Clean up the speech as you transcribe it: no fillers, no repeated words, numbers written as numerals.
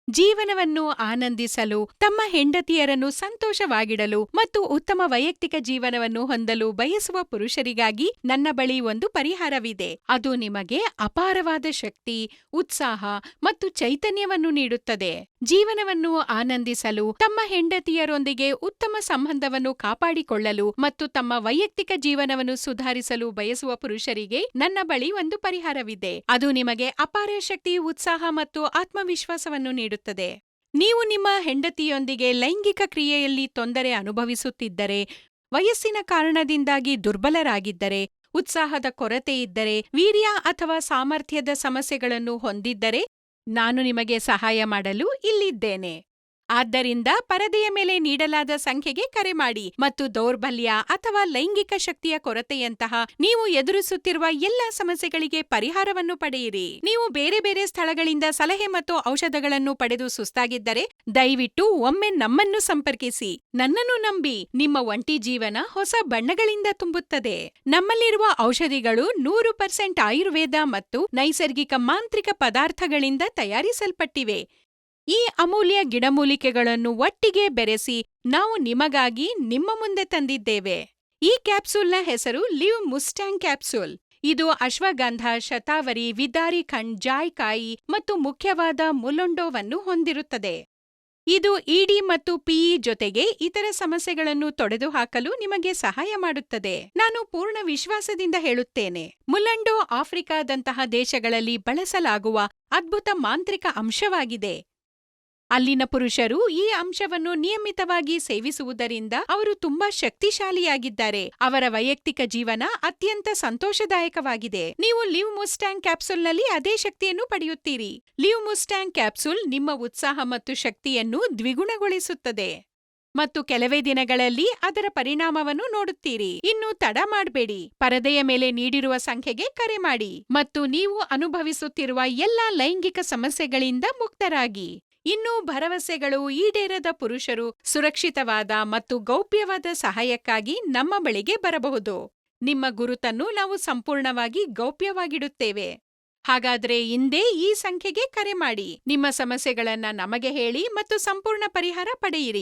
ಜೀವನವನ್ನು ಆನಂದಿಸಲು, ತಮ್ಮ ಹೆಂಡತಿಯರನ್ನು ಸಂತೋಷವಾಗಿಡಲು ಮತ್ತು ಉತ್ತಮ ವೈಯಕ್ತಿಕ ಜೀವನವನ್ನು ಹೊಂದಲು ಬಯಸುವ ಪುರುಷರಿಗಾಗಿ ನನ್ನ ಬಳಿ ಒಂದು ಪರಿಹಾರವಿದೆ. ಅದು ನಿಮಗೆ ಅಪಾರವಾದ ಶಕ್ತಿ, ಉತ್ಸಾಹ ಮತ್ತು ಚೈತನ್ಯವನ್ನು ನೀಡುತ್ತದೆ. ಜೀವನವನ್ನು ಆನಂದಿಸಲು, ತಮ್ಮ ಹೆಂಡತಿಯರೊಂದಿಗೆ ಉತ್ತಮ ಸಂಬಂಧವನ್ನು ಕಾಪಾಡಿಕೊಳ್ಳಲು ಮತ್ತು ತಮ್ಮ ವೈಯಕ್ತಿಕ ಜೀವನವನ್ನು ಸುಧಾರಿಸಲು ಬಯಸುವ ಪುರುಷರಿಗೆ ನನ್ನ ಬಳಿ ಒಂದು ಪರಿಹಾರವಿದೆ. ಅದು ನಿಮಗೆ ಅಪಾರ ಶಕ್ತಿ, ಉತ್ಸಾಹ ಮತ್ತು ಆತ್ಮವಿಶ್ವಾಸವನ್ನು ನೀಡುತ್ತದೆ. ನೀವು ನಿಮ್ಮ ಹೆಂಡತಿಯೊಂದಿಗೆ ಲೈಂಗಿಕ ಕ್ರಿಯೆಯಲ್ಲಿ ತೊಂದರೆ ಅನುಭವಿಸುತ್ತಿದ್ದರೆ, ವಯಸ್ಸಿನ ಕಾರಣದಿಂದಾಗಿ ದುರ್ಬಲರಾಗಿದ್ದರೆ, ಉತ್ಸಾಹದ ಕೊರತೆ ಇದ್ದರೆ, ವೀರ್ಯ ಅಥವಾ ಸಾಮರ್ಥ್ಯದ ಸಮಸ್ಯೆಗಳನ್ನು ಹೊಂದಿದ್ದರೆ, ನಾನು ನಿಮಗೆ ಸಹಾಯ ಮಾಡಲು ಇಲ್ಲಿದ್ದೇನೆ. ಆದ್ದರಿಂದ ಪರದೆಯ ಮೇಲೆ ನೀಡಲಾದ ಸಂಖ್ಯೆಗೆ ಕರೆ ಮಾಡಿ ಮತ್ತು ದೌರ್ಬಲ್ಯ ಅಥವಾ ಲೈಂಗಿಕ ಶಕ್ತಿಯ ಕೊರತೆಯಂತಹ ನೀವು ಎದುರಿಸುತ್ತಿರುವ ಎಲ್ಲಾ ಸಮಸ್ಯೆಗಳಿಗೆ ಪರಿಹಾರವನ್ನು ಪಡೆಯಿರಿ. ನೀವು ಬೇರೆ ಬೇರೆ ಸ್ಥಳಗಳಿಂದ ಸಲಹೆ ಮತ್ತು ಔಷಧಗಳನ್ನು ಪಡೆದು ಸುಸ್ತಾಗಿದ್ದರೆ, ದಯವಿಟ್ಟು ಒಮ್ಮೆ ನಮ್ಮನ್ನು ಸಂಪರ್ಕಿಸಿ. ನನ್ನನ್ನು ನಂಬಿ, ನಿಮ್ಮ ಒಂಟಿ ಜೀವನ ಹೊಸ ಬಣ್ಣಗಳಿಂದ ತುಂಬುತ್ತದೆ. ನಮ್ಮಲ್ಲಿರುವ ಔಷಧಿಗಳು 100% ಆಯುರ್ವೇದ ಮತ್ತು ನೈಸರ್ಗಿಕ ಮಾಂತ್ರಿಕ ಪದಾರ್ಥಗಳಿಂದ ತಯಾರಿಸಲ್ಪಟ್ಟಿವೆ. ಈ ಅಮೂಲ್ಯ ಗಿಡಮೂಲಿಕೆಗಳನ್ನು ಒಟ್ಟಿಗೆ ಬೆರೆಸಿ ನಾವು ನಿಮಗಾಗಿ ನಿಮ್ಮ ಮುಂದೆ ತಂದಿದ್ದೇವೆ. ಈ ಕ್ಯಾಪ್ಸೂಲ್ನ ಹೆಸರು ಲಿವ್ ಮುಸ್ಟ್ಯಾಂಗ್ ಕ್ಯಾಪ್ಸೂಲ್. ಇದು ಅಶ್ವಗಂಧ, ಶತಾವರಿ, ವಿದಾರಿಖಂಡ್, ಜಾಯ್ಕಾಯಿ ಮತ್ತು ಮುಖ್ಯವಾದ ಮುಲುಂಡೋವನ್ನು ಹೊಂದಿರುತ್ತದೆ. ಇದು ಇಡಿ ಮತ್ತು ಪಿಇ ಜೊತೆಗೆ ಇತರ ಸಮಸ್ಯೆಗಳನ್ನು ತೊಡೆದುಹಾಕಲು ನಿಮಗೆ ಸಹಾಯ ಮಾಡುತ್ತದೆ. ನಾನು ಪೂರ್ಣ ವಿಶ್ವಾಸದಿಂದ ಹೇಳುತ್ತೇನೆ, ಮುಲಂಡೋ ಆಫ್ರಿಕಾದಂತಹ ದೇಶಗಳಲ್ಲಿ ಬಳಸಲಾಗುವ ಅದ್ಭುತ ಮಾಂತ್ರಿಕ ಅಂಶವಾಗಿದೆ. ಅಲ್ಲಿನ ಪುರುಷರು ಈ ಅಂಶವನ್ನು ನಿಯಮಿತವಾಗಿ ಸೇವಿಸುವುದರಿಂದ ಅವರು ತುಂಬಾ ಶಕ್ತಿಶಾಲಿಯಾಗಿದ್ದಾರೆ. ಅವರ ವೈಯಕ್ತಿಕ ಜೀವನ ಅತ್ಯಂತ ಸಂತೋಷದಾಯಕವಾಗಿದೆ. ನೀವು ಲಿವ್ ಮುಸ್ಟ್ಯಾಂಗ್ ಕ್ಯಾಪ್ಸೂಲ್ನಲ್ಲಿ ಅದೇ ಶಕ್ತಿಯನ್ನು ಪಡೆಯುತ್ತೀರಿ. ಲಿವ್ ಮುಸ್ಟ್ಯಾಂಗ್ ಕ್ಯಾಪ್ಸೂಲ್ ನಿಮ್ಮ ಉತ್ಸಾಹ ಮತ್ತು ಶಕ್ತಿಯನ್ನು ದ್ವಿಗುಣಗೊಳಿಸುತ್ತದೆ ಮತ್ತು ಕೆಲವೇ ದಿನಗಳಲ್ಲಿ ಅದರ ಪರಿಣಾಮವನ್ನು ನೋಡುತ್ತೀರಿ. ಇನ್ನು ತಡ ಮಾಡಬೇಡಿ, ಪರದೆಯ ಮೇಲೆ ನೀಡಿರುವ ಸಂಖ್ಯೆಗೆ ಕರೆ ಮಾಡಿ ಮತ್ತು ನೀವು ಅನುಭವಿಸುತ್ತಿರುವ ಎಲ್ಲಾ ಲೈಂಗಿಕ ಸಮಸ್ಯೆಗಳಿಂದ ಮುಕ್ತರಾಗಿ. ಇನ್ನೂ ಭರವಸೆಗಳು ಈಡೇರದ ಪುರುಷರು ಸುರಕ್ಷಿತವಾದ ಮತ್ತು ಗೌಪ್ಯವಾದ ಸಹಾಯಕ್ಕಾಗಿ ನಮ್ಮ ಬಳಿಗೆ ಬರಬಹುದು. ನಿಮ್ಮ ಗುರುತನ್ನು ನಾವು ಸಂಪೂರ್ಣವಾಗಿ ಗೌಪ್ಯವಾಗಿಡುತ್ತೇವೆ. ಹಾಗಾದ್ರೆ ಇಂದೇ ಈ ಸಂಖ್ಯೆಗೆ ಕರೆ ಮಾಡಿ, ನಿಮ್ಮ ಸಮಸ್ಯೆಗಳನ್ನ ನಮಗೆ ಹೇಳಿ ಮತ್ತು ಸಂಪೂರ್ಣ ಪರಿಹಾರ ಪಡೆಯಿರಿ.